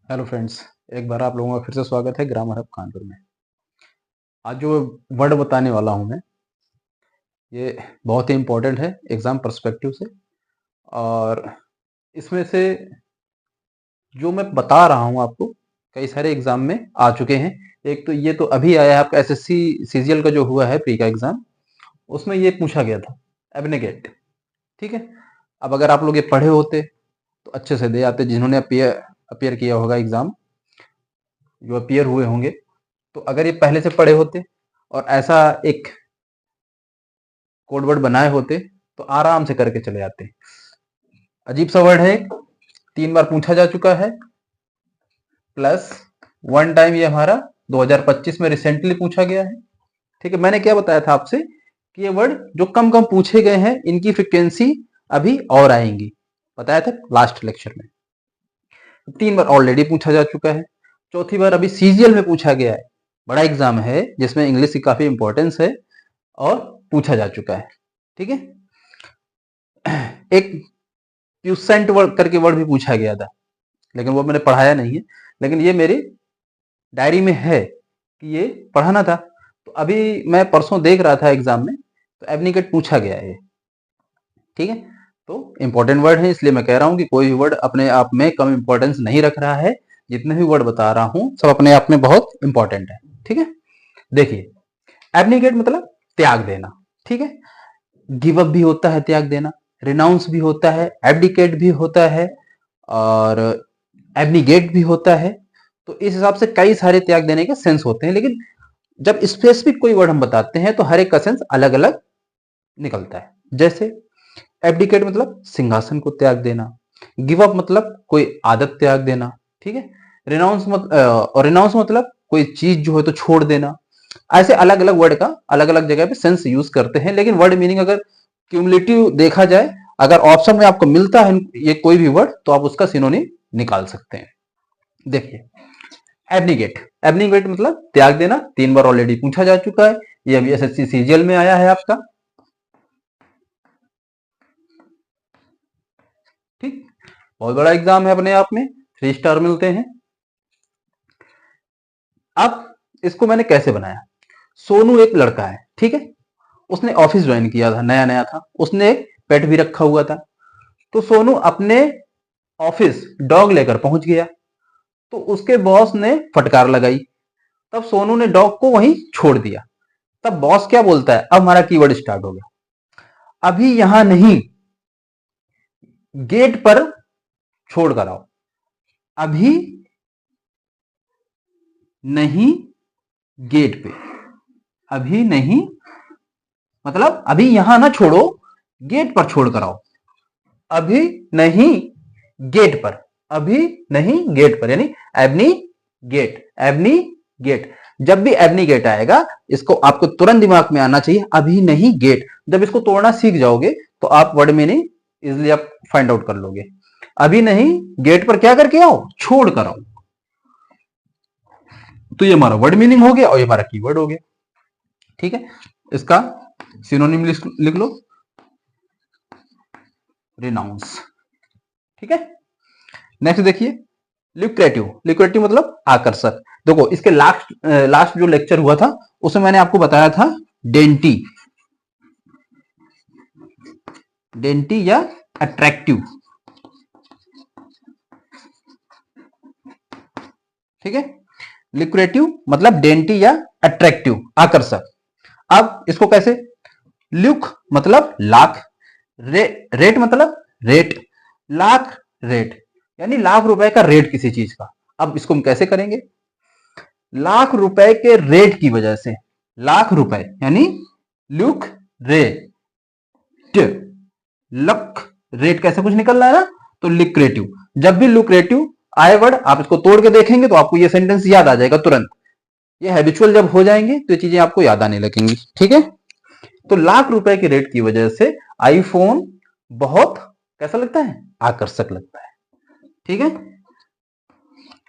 Hello friends, एक बार आप लोगों का फिर से स्वागत है ग्रामर हब कानपुर में। आज जो वर्ड बताने वाला हूँ मैं, ये बहुत ही इम्पोर्टेंट है एग्ज़ाम पर्सपेक्टिव से। और इसमें से जो मैं बता रहा हूँ आपको, कई सारे एग्ज़ाम में आ चुके हैं। एक तो ये तो अभी आया है आपका एसएससी सीजीएल का जो हुआ है प्री का एग्ज़ाम, उसमें ये पूछा गया था एब्नेगेट। ठीक है, अब अगर आप लोग ये पढ़े होते तो अच्छे से दे आते। जिन्होंने अपियर किया होगा एग्ज़ाम, जो अपियर हुए होंगे, तो अगर ये पहले से पढ़े होते और ऐसा एक कोड वर्ड बनाए होते तो आराम से करके चले जाते। अजीब सा वर्ड है, 3 बार पूछा जा चुका है, प्लस 1 टाइम ये हमारा 2025 में रिसेंटली पूछा गया है। ठीक है, मैंने क्या बताया था आपसे कि ये वर्ड जो कम कम पूछे गए हैं इनकी फ्रिक्वेंसी अभी और आएंगी, बताया था लास्ट लेक्चर में। 3 बार ऑलरेडी पूछा जा चुका है, चौथी बार अभी सीजीएल में पूछा गया है। बड़ा एग्जाम है जिसमें इंग्लिश की काफी इंपॉर्टेंस है और पूछा जा चुका है। ठीक है, एक ट्यूसेंट वर्ड करके वर्ड भी पूछा गया था, लेकिन वो मैंने पढ़ाया नहीं है, लेकिन ये मेरी डायरी में है कि ये पढ़ाना था। तो अभी मैं परसों देख रहा था एग्जाम में, तो एब्निकेट पूछा गया है। ठीक है, तो इंपॉर्टेंट वर्ड है, इसलिए मैं कह रहा हूं कि कोई भी वर्ड अपने आप में कम इंपॉर्टेंस नहीं रख रहा है। जितने भी वर्ड बता रहा हूं सब अपने आप में बहुत इंपॉर्टेंट है। ठीक है, देखिए, एब्निकेट मतलब त्याग देना। ठीक है, गिव अप भी होता है त्याग देना, रिनाउंस भी होता है, एब्डिकेट भी होता है, और एब्निगेट भी होता है। तो इस हिसाब से कई सारे त्याग देने के सेंस होते हैं, लेकिन जब स्पेसिफिक कोई वर्ड हम बताते हैं तो हर एक का सेंस अलग अलग निकलता है। जैसे एब्डिकेट मतलब सिंहासन को त्याग देना, गिव अप मतलब कोई आदत त्याग देना। ठीक है, रिनाउंस मतलब कोई चीज जो है तो छोड़ देना। ऐसे अलग अलग वर्ड का अलग अलग जगह पे सेंस यूज करते हैं, लेकिन वर्ड मीनिंग अगर क्यूमुलेटिव देखा जाए, अगर ऑप्शन में आपको मिलता है ये कोई भी वर्ड, तो आप उसका सिनोनिम निकाल सकते हैं। देखिए, एब्निगेट, एब्निगेट मतलब त्याग देना, 3 बार ऑलरेडी पूछा जा चुका है, ये अभी एसएससी सीजीएल में आया है आपका। ठीक, बहुत बड़ा एग्जाम है अपने आप में, 3 स्टार मिलते हैं। अब इसको मैंने कैसे बनाया? सोनू एक लड़का है, ठीक है, उसने ऑफिस ज्वाइन किया था, नया नया था, उसने एक पेट भी रखा हुआ था। तो सोनू अपने ऑफिस डॉग लेकर पहुंच गया, तो उसके बॉस ने फटकार लगाई। तब सोनू ने डॉग को वहीं छोड़ दिया। तब बॉस क्या बोलता है? अब हमारा कीवर्ड स्टार्ट हो गया, अभी यहां नहीं, गेट पर छोड़ कर आओ। अभी नहीं, गेट पे। अभी नहीं मतलब अभी यहां ना छोड़ो, गेट पर छोड़ कर आओ। अभी नहीं, गेट पर। अभी नहीं, गेट पर, यानी एबनी गेट, एबनी गेट। जब भी एबनी गेट आएगा, इसको आपको तुरंत दिमाग में आना चाहिए, अभी नहीं, गेट। जब इसको तोड़ना सीख जाओगे तो आप वर्ड मीनिंग इजिली आप फाइंड आउट कर लोगे। अभी नहीं, गेट पर क्या करके आओ? छोड़ कर आओ। तो ये हमारा वर्ड मीनिंग हो गया और ये हमारा कीवर्ड हो गया। ठीक है, इसका सिनोनिम लिख लो, रिनाउंस। ठीक है, नेक्स्ट देखिए, लिक्रेटिव, लिक्रेटिव मतलब आकर्षक। देखो, इसके लास्ट लास्ट जो लेक्चर हुआ था उसमें मैंने आपको बताया था डेंटी, डेंटी या अट्रैक्टिव। ठीक है, लिक्रेटिव मतलब डेंटी या अट्रैक्टिव, आकर्षक। अब इसको कैसे? ल्यूक मतलब लाख, रेट मतलब रेट, लाख रेट, यानी लाख रुपए का रेट किसी चीज का। अब इसको हम कैसे करेंगे? लाख रुपए के रेट की वजह से, लाख रुपए यानी ल्यूक रेट, लक रेट, कैसे कुछ निकल रहा है ना, तो लिक्रेटिव। जब भी लुक्रेटिव आए वर्ड, आप इसको तोड़ के देखेंगे तो आपको ये सेंटेंस याद आ जाएगा तुरंत। ये हैबिचुअल जब हो जाएंगे तो ये चीजें आपको याद आने लगेंगी। ठीक है, तो लाख रुपए के रेट की वजह से आईफोन बहुत कैसा लगता है? आकर्षक लगता है। ठीक है,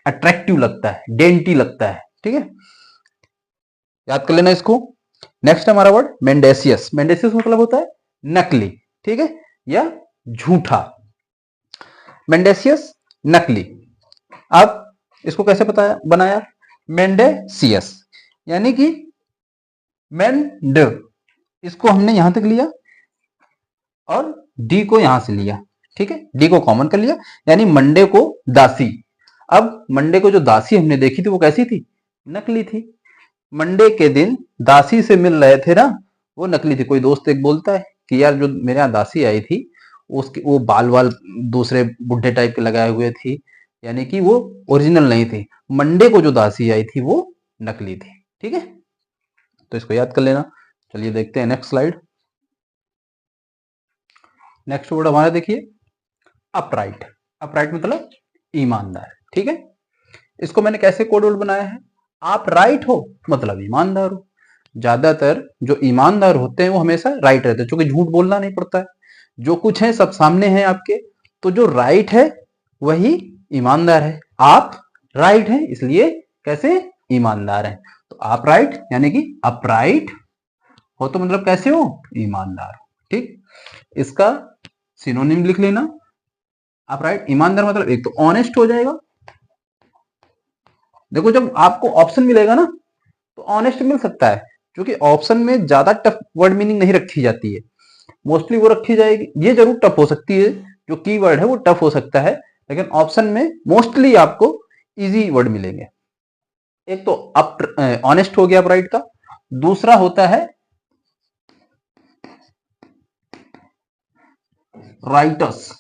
अट्रैक्टिव लगता है, डेंटी लगता है। ठीक है, याद कर लेना इसको। नेक्स्ट हमारा वर्ड मेंडेसियस, मेंडेसियस मतलब होता है नकली। ठीक है, या झूठा। मेंडेसियस नकली। अब इसको कैसे बनाया, मेंडेसियस, यानी कि मेंड, इसको हमने यहां तक लिया और डी को यहां से लिया, ठीक है, डी को कॉमन कर लिया, यानी मंडे को दासी। अब मंडे को जो दासी हमने देखी थी वो कैसी थी, नकली थी। मंडे के दिन दासी से मिल रहे थे ना, वो नकली थी। कोई दोस्त एक बोलता है कि यार जो मेरे यहाँ दासी आई थी उसके वो बाल वाल दूसरे बुढ़े टाइप के लगाए हुए थी, यानी कि वो ओरिजिनल नहीं थी। मंडे को जो दासी आई थी वो नकली थी, ठीक है, तो इसको याद कर लेना। चलिए देखते हैं नेक्स्ट स्लाइड। नेक्स्ट वर्ड हमारा देखिए अपराइट। अपराइट मतलब ईमानदार, ठीक है। इसको मैंने कैसे कोड वर्ड बनाया है, आप राइट हो मतलब ईमानदार हो। ज्यादातर जो ईमानदार होते हैं वो हमेशा राइट रहते हैं, क्योंकि झूठ बोलना नहीं पड़ता है, जो कुछ है सब सामने है आपके, तो जो राइट है वही ईमानदार है। आप राइट है इसलिए कैसे ईमानदार है, तो आप राइट यानी कि अपराइट हो तो मतलब कैसे हो, ईमानदार, ठीक। इसका सिनोनिम लिख लेना, अपराइट ईमानदार मतलब एक तो ऑनेस्ट हो जाएगा। देखो जब आपको ऑप्शन मिलेगा ना तो ऑनेस्ट मिल सकता है, क्योंकि ऑप्शन में ज्यादा टफ वर्ड मीनिंग नहीं रखी जाती है, मोस्टली वो रखी जाएगी, ये जरूर टफ हो सकती है, जो कीवर्ड है वो टफ हो सकता है, लेकिन ऑप्शन में मोस्टली आपको इजी वर्ड मिलेंगे। एक तो ऑनेस्ट हो गया अपराइट का, दूसरा होता है राइटस।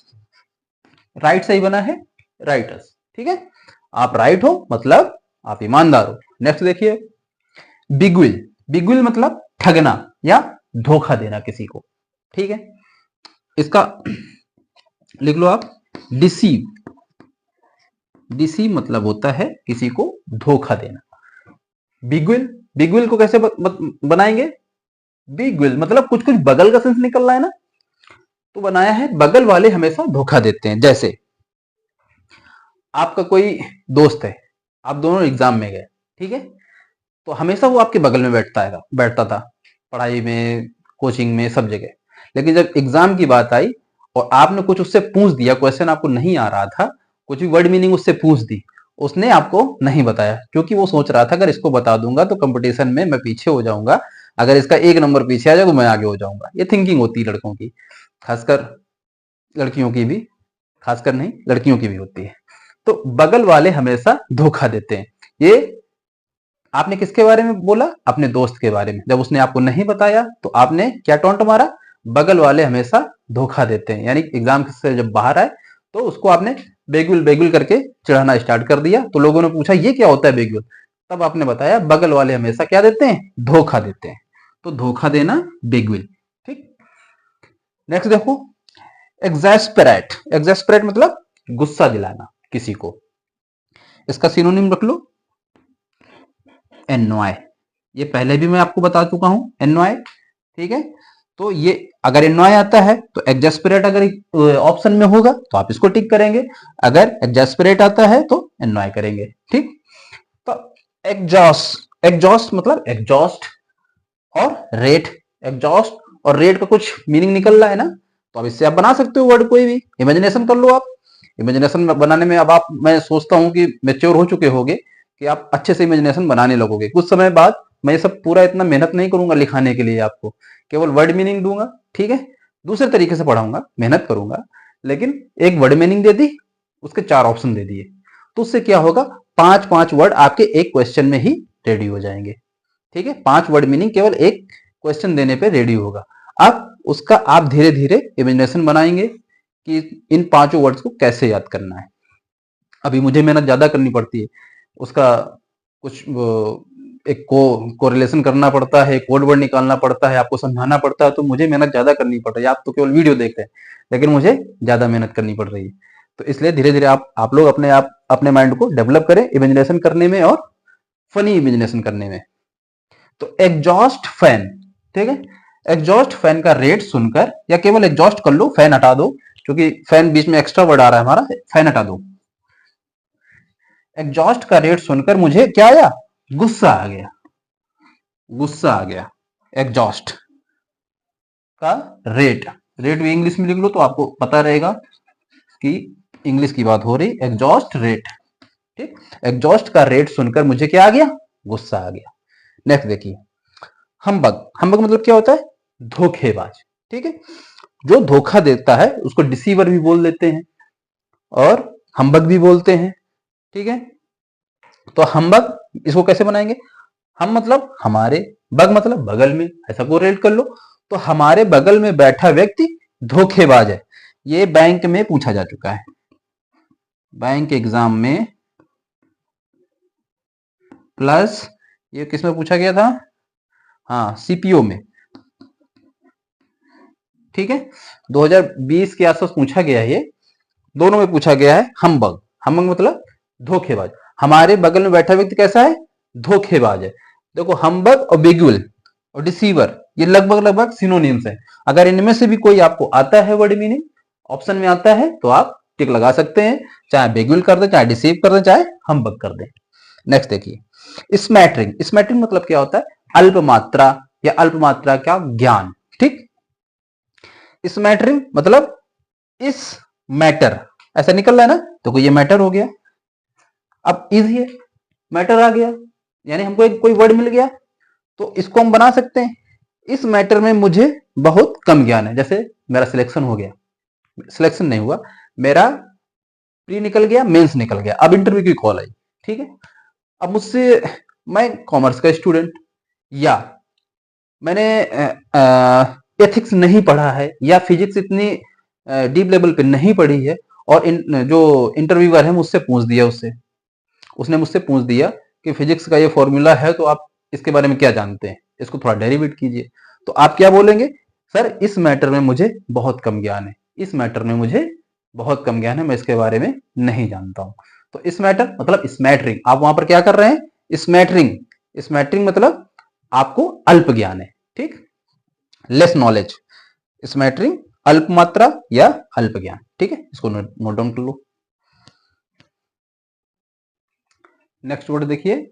राइट सही बना है राइटस, ठीक है, आप राइट हो मतलब आप ईमानदार हो। नेक्स्ट देखिए बिगविल। बिगविल मतलब ठगना या धोखा देना किसी को, ठीक है। इसका लिख लो आप डिसीव। डिसीव मतलब होता है किसी को धोखा देना। बिगविल, बिगविल को कैसे बनाएंगे, बिगविल मतलब कुछ कुछ बगल का सेंस निकल रहा है ना, तो बनाया है बगल वाले हमेशा धोखा देते हैं। जैसे आपका कोई दोस्त है, आप दोनों एग्जाम में गए, ठीक है, तो हमेशा वो आपके बगल में बैठता था पढ़ाई में, कोचिंग में, सब जगह। लेकिन जब एग्जाम की बात आई और आपने कुछ उससे पूछ दिया, क्वेश्चन आपको नहीं आ रहा था, कुछ भी वर्ड मीनिंग उससे पूछ दी, उसने आपको नहीं बताया, क्योंकि वो सोच रहा था अगर इसको बता दूंगा तो कंपटीशन में मैं पीछे हो जाऊंगा, अगर इसका एक नंबर पीछे आ जाए तो मैं आगे हो जाऊंगा। ये थिंकिंग होती है लड़कों की, खासकर लड़कियों की भी, खासकर नहीं लड़कियों की भी होती है। तो बगल वाले हमेशा धोखा देते हैं। ये आपने किसके बारे में बोला, अपने दोस्त के बारे में। जब उसने आपको नहीं बताया तो आपने क्या टॉन्ट मारा, बगल वाले हमेशा धोखा देते हैं, यानी एग्जाम से जब बाहर आए तो उसको आपने बेगुल बेगुल करके चिढ़ाना स्टार्ट कर दिया, तो लोगों ने पूछा ये क्या होता है बेगुल, तब आपने बताया बगल वाले हमेशा क्या देते हैं, धोखा देते हैं, तो धोखा देना बेगुल, ठीक। नेक्स्ट देखो एग्जैस्परेट। एग्जैस्परेट मतलब गुस्सा दिलाना किसी को। इसका सिनोनिम रख लो एनवाय। ये पहले भी मैं आपको बता चुका हूं एनवाय, ठीक है। तो ये अगर एनवाय आता है तो एग्जैस्परेट अगर ऑप्शन में होगा तो आप इसको टिक करेंगे, अगर एग्जैस्परेट आता है तो एनवाय करेंगे, ठीक। तो एग्जॉस्ट, एग्जॉस्ट मतलब एग्जॉस्ट और रेट। एग्जॉस्ट और रेट का कुछ मीनिंग निकल रहा है ना, तो अब इससे आप बना सकते हो वर्ड, कोई भी इमेजिनेशन कर लो आप। इमेजिनेशन बनाने में अब आप, मैं सोचता हूं कि मेच्योर हो चुके होगे कि आप अच्छे से इमेजिनेशन बनाने लगोगे। कुछ समय बाद मैं ये सब पूरा इतना मेहनत नहीं करूंगा लिखाने के लिए, आपको केवल वर्ड मीनिंग दूंगा, ठीक है, दूसरे तरीके से पढ़ाऊंगा, मेहनत करूंगा, लेकिन एक वर्ड मीनिंग दे दी, उसके 4 ऑप्शन दे दिए, तो उससे क्या होगा, 5-5 वर्ड आपके एक क्वेश्चन में ही रेडी हो जाएंगे, ठीक है। 5 वर्ड मीनिंग केवल एक क्वेश्चन देने पे रेडी होगा। अब उसका आप धीरे धीरे इमेजिनेशन बनाएंगे कि इन 5 वर्ड्स को कैसे याद करना है। अभी मुझे मेहनत ज्यादा करनी पड़ती है, उसका कुछ एक कोरिलेशन करना पड़ता है, कोड वर्ड निकालना पड़ता है, आपको समझाना पड़ता है, तो मुझे मेहनत ज्यादा करनी पड़ रही है। आप तो केवल वीडियो देख रहे हैं, लेकिन मुझे ज्यादा मेहनत करनी पड़ रही है। तो इसलिए धीरे धीरे आप लोग अपने माइंड को डेवलप करें इमेजिनेशन करने में और फनी इमेजिनेशन करने में। तो एग्जॉस्ट फैन, ठीक है, एग्जॉस्ट फैन का रेट सुनकर, या केवल एग्जॉस्ट कर लो, फैन हटा दो, क्योंकि फैन बीच में एक्स्ट्रा वर्ड आ रहा है हमारा, फैन हटा दो। एग्जॉस्ट का रेट सुनकर मुझे क्या आया, गुस्सा आ गया, गुस्सा आ गया। एग्जॉस्ट का रेट, रेट भी इंग्लिश में लिख लो तो आपको पता रहेगा कि इंग्लिश की बात हो रही, एग्जॉस्ट रेट, ठीक, एग्जॉस्ट का रेट सुनकर मुझे क्या आ गया, गुस्सा आ गया। नेक्स्ट देखिए, हम्बग। हम्बग मतलब क्या होता है, धोखेबाज। ठीक है, जो धोखा देता है उसको डिसीवर भी बोल देते हैं और हम्बग भी बोलते हैं। ठीक है, तो हम्बग इसको कैसे बनाएंगे, हम मतलब हमारे, बग मतलब बगल में, ऐसा को रेट कर लो। तो हमारे बगल में बैठा व्यक्ति धोखेबाज है। ये बैंक में पूछा जा चुका है, बैंक एग्जाम में, प्लस ये किसमें पूछा गया था, हाँ सीपीओ में। ठीक है, 2020 के आसपास पूछा गया है, ये दोनों में पूछा गया है। हम्बग, हम्बग मतलब धोखेबाज। हमारे बगल में बैठा व्यक्ति कैसा है, धोखेबाज है। देखो हम्बग और बेगुल और डिसीवर ये लगभग लगभग सिनोनिम्स है। अगर इनमें से भी कोई आपको आता है वर्ड मीनिंग ऑप्शन में आता है तो आप टिक लगा सकते हैं, चाहे बेगुल कर दे, चाहे डिसीव कर दे, चाहे हम्बग कर दे। नेक्स्ट देखिए, स्मैटरिंग। स्मैटरिंग मतलब क्या होता है, अल्प मात्रा या अल्प मात्रा का ज्ञान। ठीक, स्मैटरिंग मतलब इस मैटर, ऐसा निकल रहा है ना, तो कोई ये मैटर हो गया। अब इज है, मैटर आ गया, यानी हमको एक कोई वर्ड मिल गया, तो इसको हम बना सकते हैं, इस मैटर में मुझे बहुत कम ज्ञान है। जैसे मेरा सिलेक्शन हो गया, सिलेक्शन नहीं हुआ, मेरा प्री निकल गया, मेंस निकल गया, अब इंटरव्यू की कॉल आई। ठीक है, अब मुझसे, मैं कॉमर्स का स्टूडेंट, या मैंने एथिक्स नहीं पढ़ा है, या फिजिक्स इतनी डीप लेवल पे नहीं पढ़ी है, और जो इंटरव्यूअर है मुझसे पूछ दिया, उसने मुझसे पूछ दिया कि फिजिक्स का ये फॉर्मूला है तो आप इसके बारे में क्या जानते हैं, इसको थोड़ा डेरिवेट कीजिए। तो आप क्या बोलेंगे, सर इस मैटर में मुझे बहुत कम ज्ञान है, इस मैटर में मुझे बहुत कम ज्ञान है, मैं इसके बारे में नहीं जानता हूं। तो इस मैटर मतलब स्मैटरिंग, आप वहां पर क्या कर रहे हैं, स्मैटरिंग। स्मैटरिंग मतलब आपको अल्प ज्ञान है। ठीक, लेस नॉलेज, स्मैटरिंग अल्प मात्रा या अल्प ज्ञान। ठीक है, इसको नोट डाउन कर लो। नेक्स्ट वर्ड देखिए,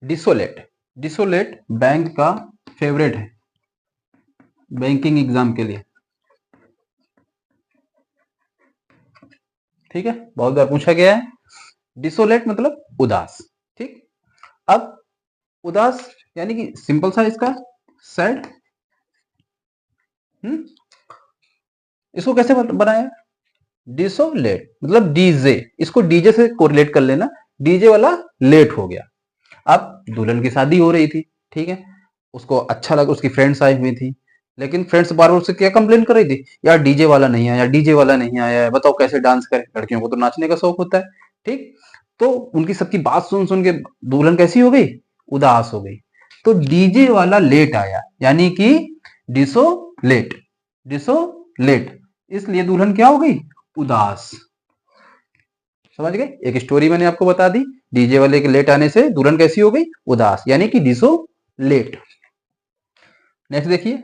डिसोलेट। डिसोलेट बैंक का फेवरेट है बैंकिंग एग्जाम के लिए। ठीक है, बहुत बार पूछा गया है। डिसोलेट मतलब उदास। ठीक, अब उदास यानी कि सिंपल सा इसका सैड। इसको कैसे बनाया, डिसोलेट मतलब डीजे, इसको डीजे से कोरिलेट कर लेना, डीजे वाला लेट हो गया। अब दुल्हन की शादी हो रही थी, ठीक है, उसको अच्छा लगा, उसकी फ्रेंड्स आई हुई थी, लेकिन फ्रेंड्स बार बार उससे क्या कंप्लेन कर रही थी, यार डीजे वाला नहीं आया, डीजे वाला नहीं आया है, बताओ कैसे डांस करें, लड़कियों को तो नाचने का शौक होता है। ठीक, तो उनकी सबकी बात सुन सुन के दुल्हन कैसी हो गई, उदास हो गई। तो डीजे वाला लेट आया, यानी कि डिसो लेट, डिसो लेट, इसलिए दुल्हन क्या हो गई, उदास। समझ गए, एक स्टोरी मैंने आपको बता दी, डीजे वाले के लेट आने से दुल्हन कैसी हो गई, उदास, यानी कि डिसो लेट। नेक्स्ट देखिए,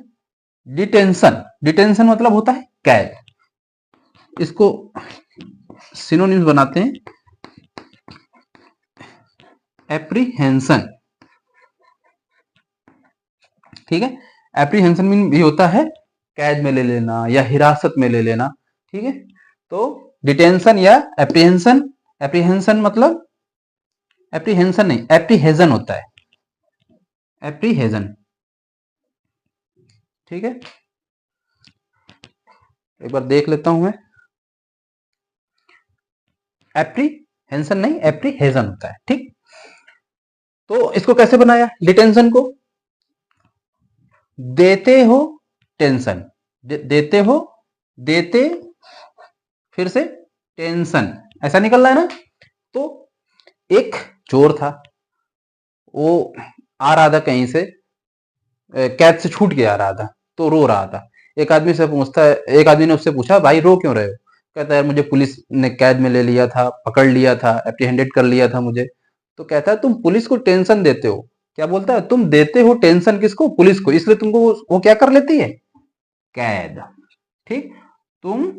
डिटेंशन। डिटेंशन मतलब होता है कैद, इसको सिनोनिम्स बनाते हैं, एप्रीहेंशन। ठीक है, एप्रीहेंशन मीन भी होता है कैद में ले लेना या हिरासत में ले लेना। ठीक है, तो डिटेंशन या एप्रीहेंशन, एप्रीहेंशन मतलब, एप्रीहेंशन नहीं एप्रीहेजन होता है, एप्रीहेजन। ठीक है, एक बार देख लेता हूं मैं, एप्रीहेंशन नहीं एप्रीहेजन होता है। ठीक, तो इसको कैसे बनाया, डिटेंशन को, देते हो टेंशन, देते हो, देते, फिर से टेंशन, ऐसा निकल रहा है ना। तो एक चोर था, वो आ रहा था कहीं से, कैद से छूट के आ रहा था, तो रो रहा था। एक आदमी से पूछता है, एक आदमी ने उससे पूछा, भाई रो क्यों रहे हो, कहता है यार मुझे पुलिस ने कैद में ले लिया था, पकड़ लिया था, एप्रीहेंडेड कर लिया था मुझे। तो कहता है तुम पुलिस को टेंशन देते हो, क्या बोलता है, तुम देते हो टेंशन किसको, पुलिस को, इसलिए तुमको वो क्या कर लेती है, कैद। ठीक, तुम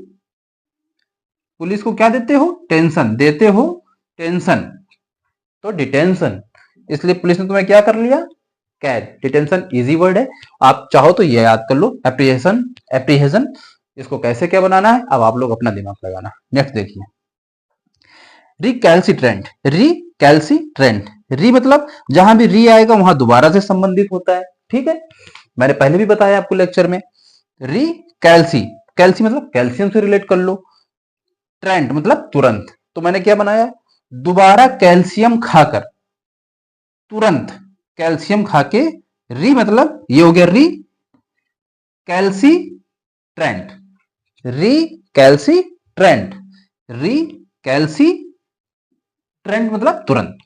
पुलिस को क्या देते हो, टेंशन देते हो, टेंशन, तो डिटेंशन, इसलिए पुलिस ने तुम्हें क्या कर लिया, कैद। डिटेंशन इजी वर्ड है, आप चाहो तो ये याद कर लो, एप्रीहेशन, एप्रीहेजन। इसको कैसे क्या बनाना है अब आप लोग अपना दिमाग लगाना। नेक्स्ट देखिए, रिकैल्सिट्रेंट, रिकैल्सिट्रेंट, री मतलब जहां भी री आएगा वहां दोबारा से संबंधित होता है, ठीक है। मैंने पहले भी बताया आपको लेक्चर में। रिकैल्सी, कैल्सी मतलब कैल्शियम से रिलेट कर लो, ट्रेंट मतलब तुरंत। तो मैंने क्या बनाया, दोबारा कैल्शियम खाकर, तुरंत कैल्शियम खाके, री मतलब ये हो गया री कैल्सी ट्रेंट, री कैल्सी ट्रेंट, री कैल्सी ट्रेंट मतलब तुरंत।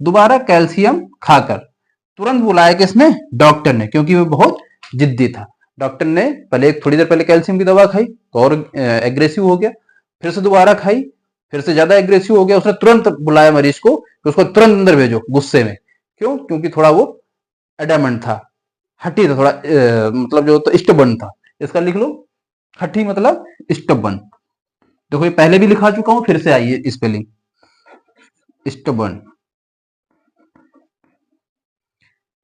दोबारा कैल्शियम खाकर, तुरंत बुलाया किसने, डॉक्टर ने, क्योंकि वो बहुत जिद्दी था। डॉक्टर ने पहले एक थोड़ी देर पहले कैल्शियम की दवा खाई तो और एग्रेसिव हो गया, फिर से दोबारा खाई, फिर से ज्यादा एग्रेसिव हो गया, उसने तुरंत बुलाया मरीज को कि उसको तुरंत अंदर भेजो गुस्से में। क्यों, क्योंकि थोड़ा वो एडामेंट था, हठी था थोड़ा, मतलब जो तो स्टबन था। इसका लिख लो, हठी मतलब स्टबन। देखो ये पहले भी लिखा चुका हूं, फिर से आइए स्पेलिंग, स्टबन।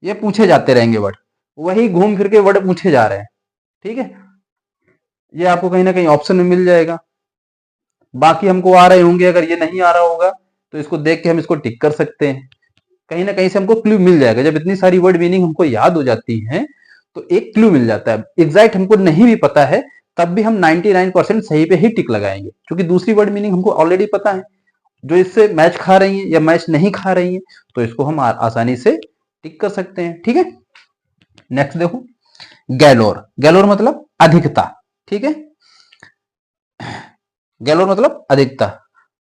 ये पूछे जाते रहेंगे वर्ड, वही घूम फिर के वर्ड पूछे जा रहे हैं, ठीक है। ये आपको कहीं ना कहीं ऑप्शन में मिल जाएगा, बाकी हमको आ रहे होंगे। अगर ये नहीं आ रहा होगा तो इसको देख के हम इसको टिक कर सकते हैं, कहीं ना कहीं से हमको क्लू मिल जाएगा। जब इतनी सारी वर्ड मीनिंग हमको याद हो जाती है तो एक क्लू मिल जाता है। एग्जैक्ट हमको नहीं भी पता है तब भी हम 99% सही पे ही टिक लगाएंगे, क्योंकि दूसरी वर्ड मीनिंग हमको ऑलरेडी पता है जो इससे मैच खा रही है या मैच नहीं खा रही है, तो इसको हम आसानी से टिक कर सकते हैं, ठीक है। नेक्स्ट देखो, गैलोर, गैलोर मतलब अधिकता, ठीक है। गैलोर मतलब अधिकता।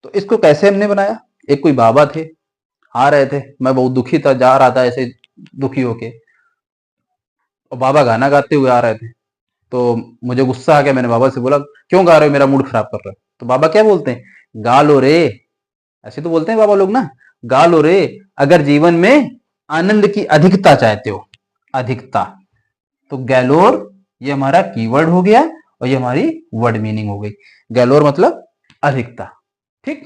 तो इसको कैसे हमने बनाया, एक कोई बाबा थे, आ रहे थे, मैं बहुत दुखी था, जा रहा था ऐसे दुखी होके, और बाबा गाना गाते हुए आ रहे थे। तो मुझे गुस्सा आ गया, मैंने बाबा से बोला क्यों गा रहे हो, मेरा मूड खराब कर रहे हो। तो बाबा क्या बोलते हैं, गा लो रे, ऐसे तो बोलते हैं बाबा लोग ना, गा लो रे, अगर जीवन में आनंद की अधिकता चाहते हो, अधिकता। तो गैलोर ये हमारा कीवर्ड हो गया और ये हमारी वर्ड मीनिंग हो गई। गैलोर मतलब अधिकता, ठीक,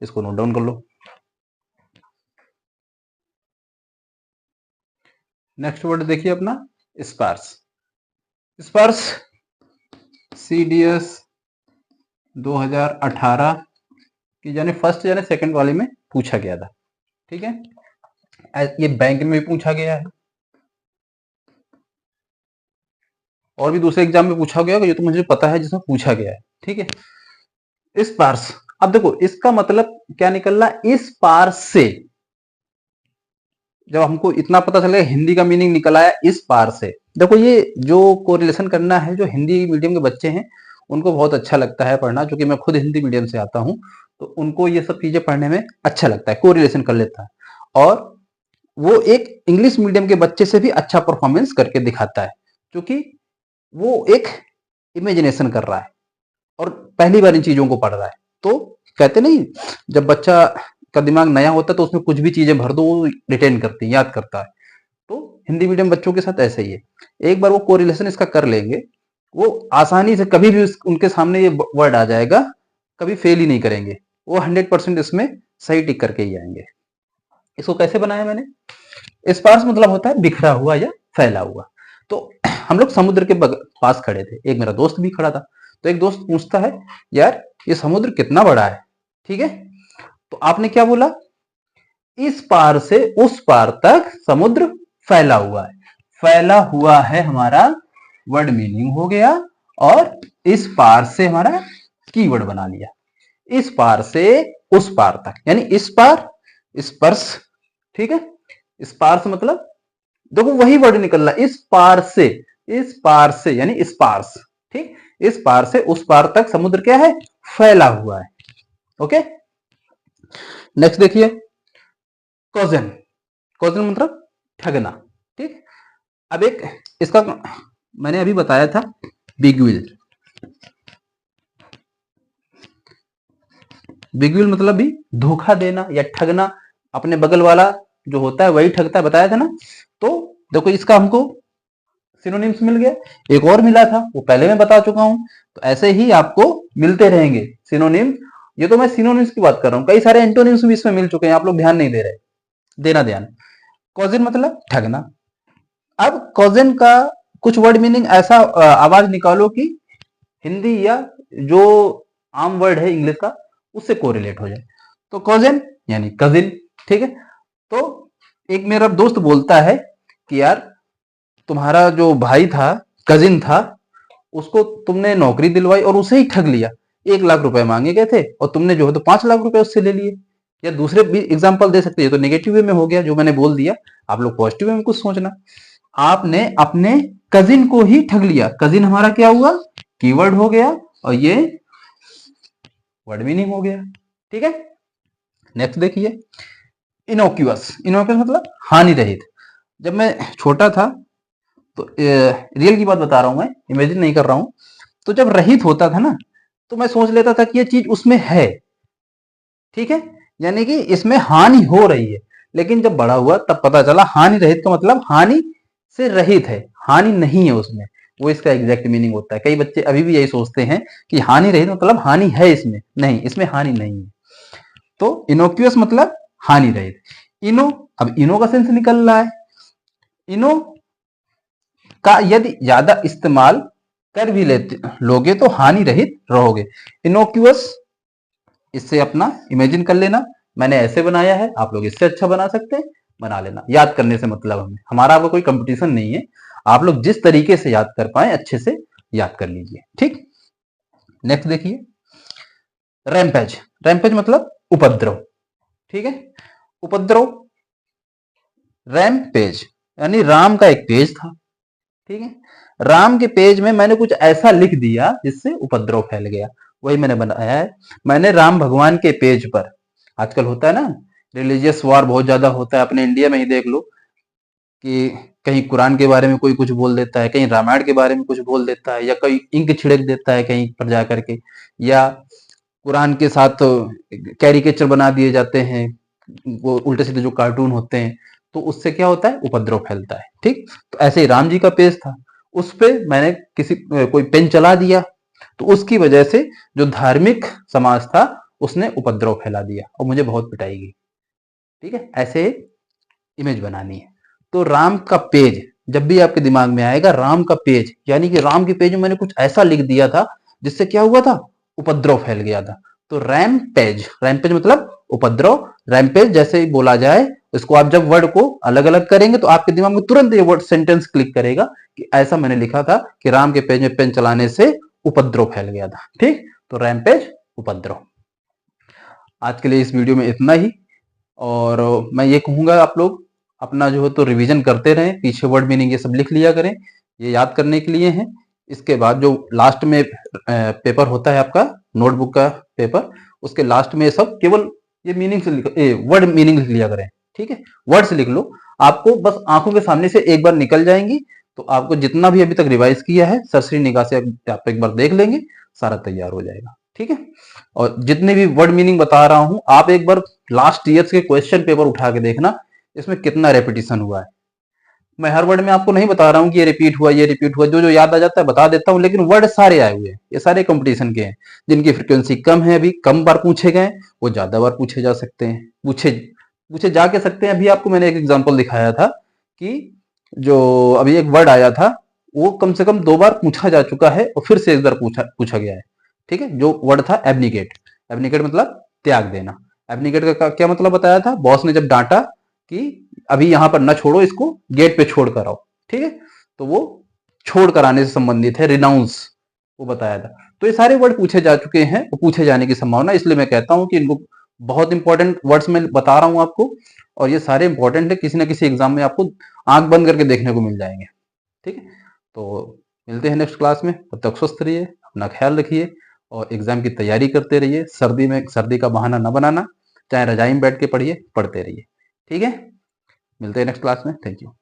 इसको नोट डाउन कर लो। नेक्स्ट वर्ड देखिए अपना, स्पार्स। स्पार्स सीडीएस 2018 की यानी फर्स्ट यानी सेकंड वाले में पूछा गया था, ठीक है। ये बैंक में भी पूछा गया है और भी दूसरे एग्जाम में पूछा गया, ये तो मुझे पता है जिसमें पूछा गया है, ठीक है। स्पार्स, अब देखो इसका मतलब क्या निकल रहा, इस पार से। जब हमको इतना पता चलेगा, हिंदी का मीनिंग निकल आया इस पार से। देखो ये जो कोरिलेशन करना है, जो हिंदी मीडियम के बच्चे हैं उनको बहुत अच्छा लगता है पढ़ना, क्योंकि मैं खुद हिंदी मीडियम से आता हूं, तो उनको ये सब चीजें पढ़ने में अच्छा लगता है, कोरिलेशन कर लेता है। और वो एक इंग्लिश मीडियम के बच्चे से भी अच्छा परफॉर्मेंस करके दिखाता है, क्योंकि वो एक इमेजिनेशन कर रहा है और पहली बार इन चीजों को पढ़ रहा है। तो कहते नहीं, जब बच्चा का दिमाग नया होता है तो उसमें कुछ भी चीजें भर दो, वो रिटेन करती है, याद करता है। तो हिंदी मीडियम बच्चों के साथ ऐसा ही है, एक बार वो कोरिलेशन इसका कर लेंगे, वो आसानी से कभी भी उनके सामने ये वर्ड आ जाएगा, कभी फेल ही नहीं करेंगे, वो 100% इसमें सही टिक करके ही आएंगे। इसको कैसे बनाया मैंने, स्पार्स मतलब होता है बिखरा हुआ या फैला हुआ। तो हम लोग समुद्र के पास खड़े थे, एक मेरा दोस्त भी खड़ा था। तो एक दोस्त पूछता है, यार ये समुद्र कितना बड़ा है, ठीक है। तो आपने क्या बोला, इस पार से उस पार तक समुद्र फैला हुआ है। फैला हुआ है हमारा वर्ड मीनिंग हो गया, और इस पार से हमारा कीवर्ड बना लिया। इस पार से उस पार तक यानी इस पार, स्पर्श, ठीक है। स्पार्स मतलब देखो वही वर्ड निकल रहा है, इस पार से, इस पार से यानी स्पार्स, ठीक। इस पार से उस पार तक समुद्र क्या है, फैला हुआ है, ओके। नेक्स्ट देखिए, कॉजन, कॉजन मतलब ठगना, ठीक। अब एक इसका मैंने अभी बताया था, बिगविल। बिगविल मतलब भी धोखा देना या ठगना, अपने बगल वाला जो होता है वही ठगता है, बताया था ना। तो देखो इसका हमको सिनोनिम्स मिल गया, एक और मिला था वो पहले मैं बता चुका हूं। तो ऐसे ही आपको मिलते रहेंगे सिनोनिम्स। ये तो मैं सिनोनिम्स की बात कर रहा हूं, कई सारे एंटोनिम्स भी इसमें मिल चुके हैं, आप लोग ध्यान नहीं दे रहे, देना ध्यान। कॉजिन मतलब ठगना। अब कॉजिन का कुछ वर्ड मीनिंग ऐसा आवाज निकालो कि हिंदी या जो आम वर्ड है इंग्लिश का उससे कोरिलेट हो जाए। तो कॉजन यानी कजिन, ठीक है। तो एक मेरा दोस्त बोलता है कि यार तुम्हारा जो भाई था, कजिन था, उसको तुमने नौकरी दिलवाई और उसे ही ठग लिया। 1 लाख रुपए मांगे गए थे और तुमने जो है तो 5 लाख रुपए उससे ले लिए। या दूसरे भी एग्जाम्पल दे सकते हैं, तो नेगेटिव वे में हो गया जो मैंने बोल दिया। आप लोग पॉजिटिव वे में कुछ सोचना। आपने अपने कजिन को ही ठग लिया। कजिन हमारा क्या हुआ, कीवर्ड हो गया और ये वर्ड मीनिंग हो गया, ठीक है। नेक्स्ट देखिए, इनोक्यूअस। इनोक्यूअस मतलब हानि रहित। जब मैं छोटा था तो रियल की बात बता रहा हूं, मैं इमेजिन नहीं कर रहा हूं। तो जब रहित होता था ना, तो मैं सोच लेता था कि ये चीज उसमें है, ठीक है, यानी कि इसमें हानि हो रही है। लेकिन जब बड़ा हुआ तब पता चला हानि रहित का मतलब हानि से रहित है, हानि नहीं है उसमें। वो इसका एग्जैक्ट मीनिंग होता है। कई बच्चे अभी भी यही सोचते हैं कि हानि रहित मतलब हानि है इसमें, नहीं, इसमें हानि नहीं है। तो इनोक्यूअस मतलब हानि रहित। इनो, अब इनो का सेंस निकल रहा है। इनो का यदि ज्यादा इस्तेमाल कर भी लेते लोगे तो हानि रहित रहोगे। इनोक्यूअस, इससे अपना इमेजिन कर लेना। मैंने ऐसे बनाया है, आप लोग इससे अच्छा बना सकते हैं, बना लेना। याद करने से मतलब हमें, हमारा आपको कोई कंपटीशन नहीं है। आप लोग जिस तरीके से याद कर पाए अच्छे से याद कर लीजिए, ठीक। नेक्स्ट देखिए, रैम्पेज। रैम्पेज मतलब उपद्रव, ठीक है। उपद्रव, रैम्पेज यानी राम का एक पेज था, ठीक है। राम के पेज में मैंने कुछ ऐसा लिख दिया जिससे उपद्रव फैल गया, वही मैंने बनाया है। मैंने राम भगवान के पेज पर, आजकल होता है ना रिलीजियस वॉर बहुत ज्यादा होता है, अपने इंडिया में ही देख लो कि कहीं कुरान के बारे में कोई कुछ बोल देता है, कहीं रामायण के बारे में कुछ बोल देता है, या कोई इंक छिड़क देता है कहीं पर जा करके, या कुरान के साथ कैरिकेचर बना दिए जाते हैं, वो उल्टे सीधे जो कार्टून होते हैं, तो उससे क्या होता है, उपद्रव फैलता है, ठीक। तो ऐसे ही राम जी का पेज था, उस पे मैंने किसी कोई पेन चला दिया, तो उसकी वजह से जो धार्मिक समाज था उसने उपद्रव फैला दिया और मुझे बहुत पिटाई गई, ठीक है। ऐसे इमेज बनानी है। तो राम का पेज जब भी आपके दिमाग में आएगा, राम का पेज यानी कि राम के पेज में मैंने कुछ ऐसा लिख दिया था जिससे क्या हुआ था, उपद्रव फैल गया था। तो रैमपेज, रैमपेज मतलब उपद्रव। रैमपेज जैसे ही बोला जाए, इसको आप जब वर्ड को अलग अलग करेंगे तो आपके दिमाग में तुरंत ये वर्ड सेंटेंस क्लिक करेगा कि ऐसा मैंने लिखा था कि राम के पेज में पेन चलाने से उपद्रव फैल गया था, ठीक। तो रैमपेज, उपद्रव। आज के लिए इस वीडियो में इतना ही। और मैं ये कहूंगा आप लोग अपना जो है तो रिवीजन करते रहें, पीछे वर्ड मीनिंग ये सब लिख लिया करें, ये याद करने के लिए है। इसके बाद जो लास्ट में पेपर होता है आपका, नोटबुक का पेपर, उसके लास्ट में सब केवल ये मीनिंग से लिख, वर्ड मीनिंग लिख लिया करें, ठीक है। वर्ड से लिख लो, आपको बस आंखों के सामने से एक बार निकल जाएंगी। तो आपको जितना भी अभी तक रिवाइज किया है सरसरी निगाह से आप एक बार देख लेंगे, सारा तैयार हो जाएगा, ठीक है। और जितने भी वर्ड मीनिंग बता रहा हूं, आप एक बार लास्ट ईयर्स के क्वेश्चन पेपर उठा के देखना, इसमें कितना रेपिटेशन हुआ है। मैं हर वर्ड में आपको नहीं बता रहा हूँ कि ये रिपीट हुआ, ये रिपीट हुआ, जो जो याद आ जाता है बता देता हूँ, लेकिन वर्ड सारे आए हुए हैं, ये सारे कंपटीशन के हैं। जिनकी फ्रिक्वेंसी कम है, अभी कम बार पूछे गए, वो ज्यादा बार पूछे जा सकते हैं, पूछे पूछे जा के सकते हैं। अभी आपको मैंने एक एग्जाम्पल दिखाया था कि जो अभी एक वर्ड आया था, वो कम से कम 2 बार पूछा जा चुका है और फिर से एक बार पूछा गया है, ठीक है। जो वर्ड था एब्निकेट। एब्निकेट मतलब त्याग देना। एब्निकेट का क्या मतलब बताया था, बॉस ने जब डांटा कि अभी यहां पर न छोड़ो, इसको गेट पे छोड़ कर आओ, ठीक है। तो वो छोड़ कर आने से संबंधित है, रिनाउंस, वो बताया था। तो ये सारे वर्ड पूछे जा चुके हैं, वो पूछे जाने की संभावना, इसलिए मैं कहता हूं कि इनको बहुत इंपॉर्टेंट वर्ड्स में बता रहा हूं आपको, और ये सारे इंपॉर्टेंट है, किसी ना किसी एग्जाम में आपको आंख बंद करके देखने को मिल जाएंगे, ठीक है। तो मिलते हैं नेक्स्ट क्लास में, तब तक स्वस्थ रहिए, अपना ख्याल रखिए और एग्जाम की तैयारी करते रहिए। सर्दी में सर्दी का बहाना न बनाना, चाहे रजाई में बैठ के पढ़िए, पढ़ते रहिए, ठीक है। मिलते हैं नेक्स्ट क्लास में। Thank you.